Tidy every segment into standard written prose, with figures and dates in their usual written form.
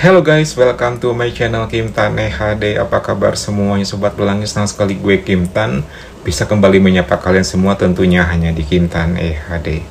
Hello guys, welcome to my channel Kim Tan HD. Apa kabar semuanya sobat pelangi? Senang sekali gue Kim Tan bisa kembali menyapa kalian semua, tentunya hanya di Kim Tan HD.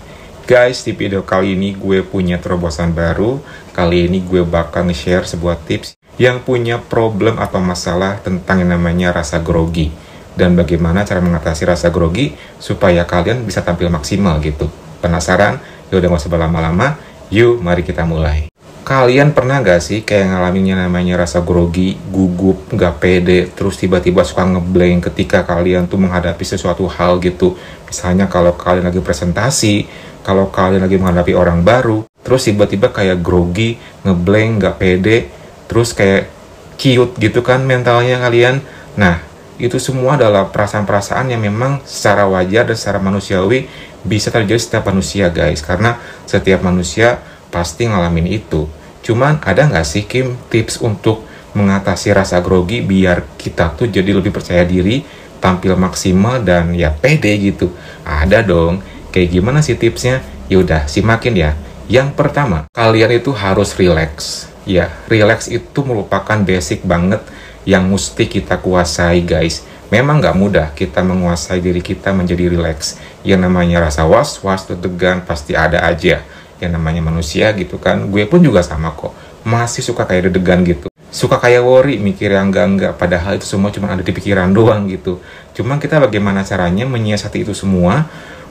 Guys, di video kali ini gue punya terobosan baru. Kali ini gue bakal nge-share sebuah tips yang punya problem atau masalah tentang yang namanya rasa grogi, dan bagaimana cara mengatasi rasa grogi supaya kalian bisa tampil maksimal gitu. Penasaran? Yaudah gak usah berlama-lama, yuk mari kita mulai. Kalian pernah gak sih kayak ngalaminnya namanya rasa grogi, gugup, gak pede, terus tiba-tiba suka ngeblank ketika kalian tuh menghadapi sesuatu hal gitu. Misalnya kalau kalian lagi presentasi, kalau kalian lagi menghadapi orang baru, terus tiba-tiba kayak grogi, ngeblank, gak pede, terus kayak ciut gitu kan mentalnya kalian. Nah, itu semua adalah perasaan-perasaan yang memang secara wajar dan secara manusiawi bisa terjadi setiap manusia guys. Karena setiap manusia pasti ngalamin itu. Cuman ada nggak sih Kim tips untuk mengatasi rasa grogi biar kita tuh jadi lebih percaya diri, tampil maksimal, dan ya pede gitu? Ada dong. Kayak gimana sih tipsnya? Yaudah simakin ya. Yang pertama, kalian itu harus relax. Ya, relax itu merupakan basic banget yang mesti kita kuasai guys. Memang nggak mudah kita menguasai diri kita menjadi relax. Yang namanya rasa was-was, deg-degan pasti ada aja. Yang namanya manusia gitu kan. Gue pun juga sama kok, masih suka kayak deg-degan gitu, suka kayak worry, mikir yang enggak, padahal itu semua cuma ada di pikiran doang gitu. Cuma kita bagaimana caranya menyiasati itu semua,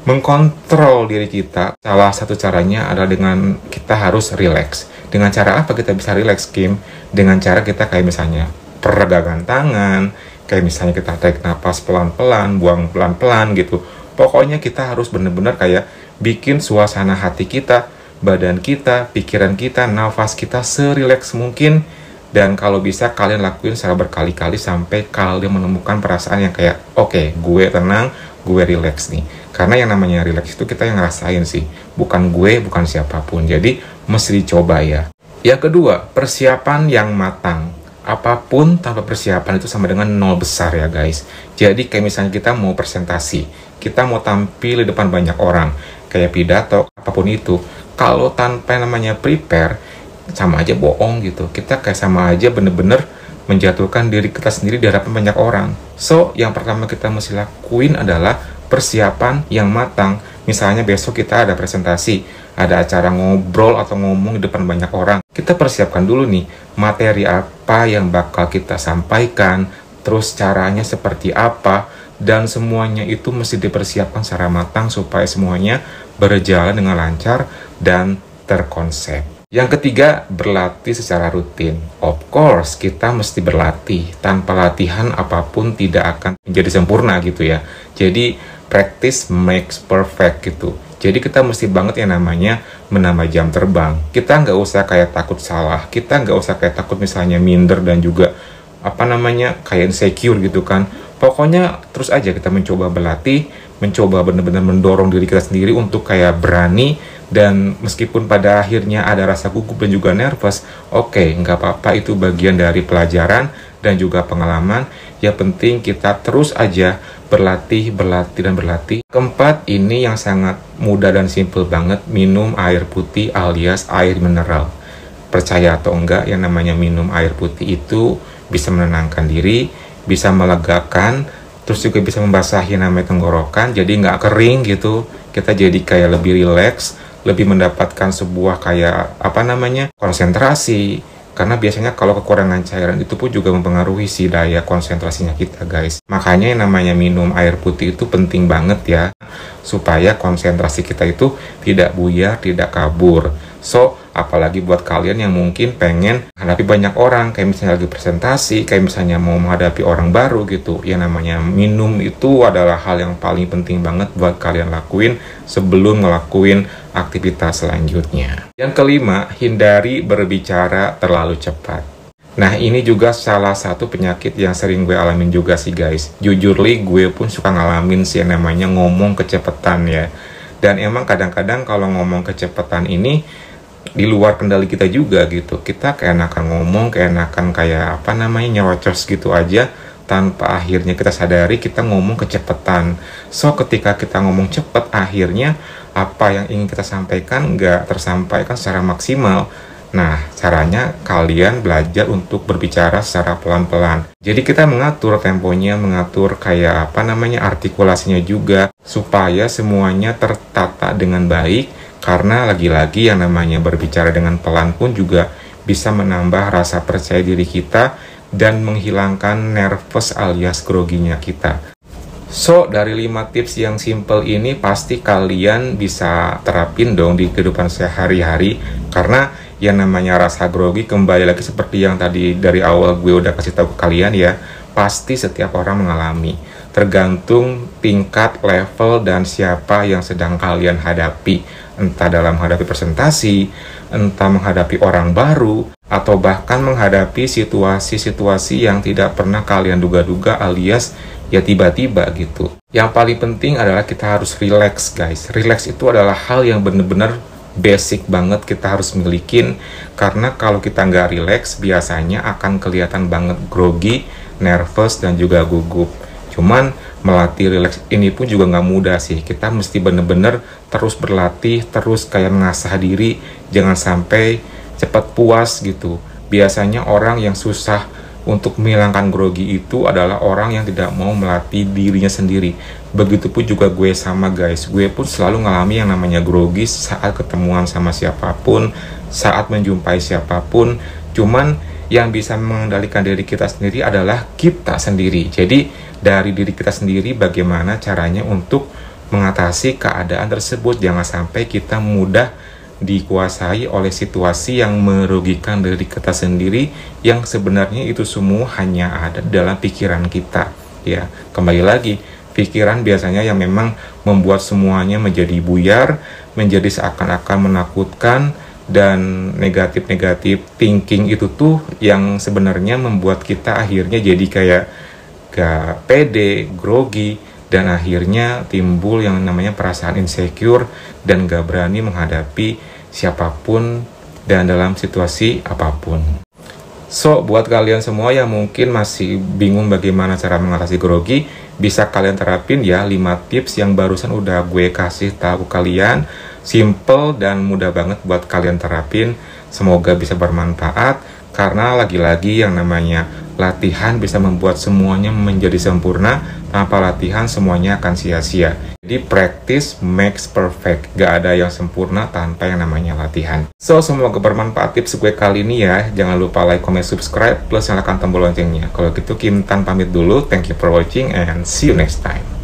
mengkontrol diri kita. Salah satu caranya adalah dengan kita harus relax. Dengan cara apa kita bisa relax Kim? Dengan cara kita kayak misalnya peregangan tangan, kayak misalnya kita tarik napas pelan-pelan, buang pelan-pelan gitu. Pokoknya kita harus bener-bener kayak bikin suasana hati kita, badan kita, pikiran kita, nafas kita serileks mungkin. Dan kalau bisa kalian lakuin secara berkali-kali sampai kalian menemukan perasaan yang kayak oke, gue tenang, gue relax nih. Karena yang namanya relax itu kita yang ngerasain sih, bukan gue, bukan siapapun. Jadi mesti dicoba ya. Yang kedua, persiapan yang matang. Apapun tanpa persiapan itu sama dengan nol besar ya guys. Jadi kayak misalnya kita mau presentasi, kita mau tampil di depan banyak orang, kayak pidato, apapun itu, kalau tanpa namanya prepare, sama aja bohong gitu. Kita kayak sama aja bener-bener menjatuhkan diri kita sendiri di hadapan banyak orang. So, yang pertama kita mesti lakuin adalah persiapan yang matang. Misalnya besok kita ada presentasi, ada acara ngobrol atau ngomong di depan banyak orang. Kita persiapkan dulu nih, materi apa yang bakal kita sampaikan, terus caranya seperti apa, dan semuanya itu mesti dipersiapkan secara matang supaya semuanya berjalan dengan lancar dan terkonsep. Yang ketiga, berlatih secara rutin. Of course, kita mesti berlatih. Tanpa latihan apapun tidak akan menjadi sempurna gitu ya. Jadi, practice makes perfect gitu. Jadi kita mesti banget yang namanya menambah jam terbang. Kita nggak usah kayak takut salah. Kita nggak usah kayak takut misalnya minder dan juga kayak insecure gitu kan. Pokoknya terus aja kita mencoba berlatih, mencoba benar-benar mendorong diri kita sendiri untuk kayak berani. Dan meskipun pada akhirnya ada rasa gugup dan juga nervous, oke, nggak apa-apa, itu bagian dari pelajaran dan juga pengalaman. Yang penting kita terus aja berlatih, dan berlatih. Keempat, ini yang sangat mudah dan simple banget, minum air putih alias air mineral. Percaya atau enggak, yang namanya minum air putih itu bisa menenangkan diri, bisa melegakan, terus juga bisa membasahi namanya tenggorokan, jadi nggak kering gitu. Kita jadi kayak lebih relax, lebih mendapatkan sebuah kayak konsentrasi. Karena biasanya kalau kekurangan cairan itu pun juga mempengaruhi si daya konsentrasinya kita guys. Makanya yang namanya minum air putih itu penting banget ya, supaya konsentrasi kita itu tidak buyar, tidak kabur. So, apalagi buat kalian yang mungkin pengen menghadapi banyak orang, kayak misalnya lagi presentasi, kayak misalnya mau menghadapi orang baru gitu. Yang namanya minum itu adalah hal yang paling penting banget buat kalian lakuin sebelum ngelakuin aktivitas selanjutnya. Yang kelima, hindari berbicara terlalu cepat. Nah, ini juga salah satu penyakit yang sering gue alamin juga sih guys. Jujur li, gue pun suka ngalamin sih yang namanya ngomong kecepatan ya. Dan emang kadang-kadang kalau ngomong kecepatan ini di luar kendali kita juga gitu. Kita keenakan ngomong, keenakan kayak nyerocos gitu aja, tanpa akhirnya kita sadari kita ngomong kecepatan. So, ketika kita ngomong cepet, akhirnya apa yang ingin kita sampaikan nggak tersampaikan secara maksimal. Nah, caranya kalian belajar untuk berbicara secara pelan-pelan. Jadi kita mengatur temponya, mengatur kayak apa namanya artikulasinya juga, supaya semuanya tertata dengan baik. Karena lagi-lagi yang namanya berbicara dengan pelan pun juga bisa menambah rasa percaya diri kita dan menghilangkan nervous alias groginya kita. So, dari 5 tips yang simple ini pasti kalian bisa terapin dong di kehidupan sehari-hari. Karena yang namanya rasa grogi, kembali lagi seperti yang tadi dari awal gue udah kasih tahu ke kalian ya, pasti setiap orang mengalami. Tergantung tingkat, level, dan siapa yang sedang kalian hadapi. Entah dalam menghadapi presentasi, entah menghadapi orang baru, atau bahkan menghadapi situasi-situasi yang tidak pernah kalian duga-duga alias ya tiba-tiba gitu. Yang paling penting adalah kita harus relax guys. Relax itu adalah hal yang benar-benar basic banget kita harus milikin. Karena kalau kita nggak relax biasanya akan kelihatan banget grogi, nervous, dan juga gugup. Cuman melatih relax ini pun juga nggak mudah sih. Kita mesti bener-bener terus berlatih, terus kayak mengasah diri. Jangan sampai cepat puas gitu. Biasanya orang yang susah untuk menghilangkan grogi itu adalah orang yang tidak mau melatih dirinya sendiri. Begitupun juga gue sama guys. Gue pun selalu ngalami yang namanya grogi saat ketemuan sama siapapun, saat menjumpai siapapun. Cuman yang bisa mengendalikan diri kita sendiri adalah kita sendiri. Jadi dari diri kita sendiri bagaimana caranya untuk mengatasi keadaan tersebut. Jangan sampai kita mudah dikuasai oleh situasi yang merugikan diri kita sendiri, yang sebenarnya itu semua hanya ada dalam pikiran kita ya. Kembali lagi, pikiran biasanya yang memang membuat semuanya menjadi buyar, menjadi seakan-akan menakutkan, dan negatif thinking itu tuh yang sebenarnya membuat kita akhirnya jadi kayak gak pede, grogi, dan akhirnya timbul yang namanya perasaan insecure dan gak berani menghadapi siapapun dan dalam situasi apapun. So, buat kalian semua yang mungkin masih bingung bagaimana cara mengatasi grogi, bisa kalian terapin ya 5 tips yang barusan udah gue kasih tahu kalian. Simple dan mudah banget buat kalian terapin. Semoga bisa bermanfaat, karena lagi-lagi yang namanya latihan bisa membuat semuanya menjadi sempurna. Tanpa latihan semuanya akan sia-sia. Jadi practice makes perfect. Gak ada yang sempurna tanpa yang namanya latihan. So, semoga bermanfaat tips gue kali ini ya. Jangan lupa like, comment, subscribe, plus nyalakan tombol loncengnya. Kalau gitu Kim Tan pamit dulu. Thank you for watching and see you next time.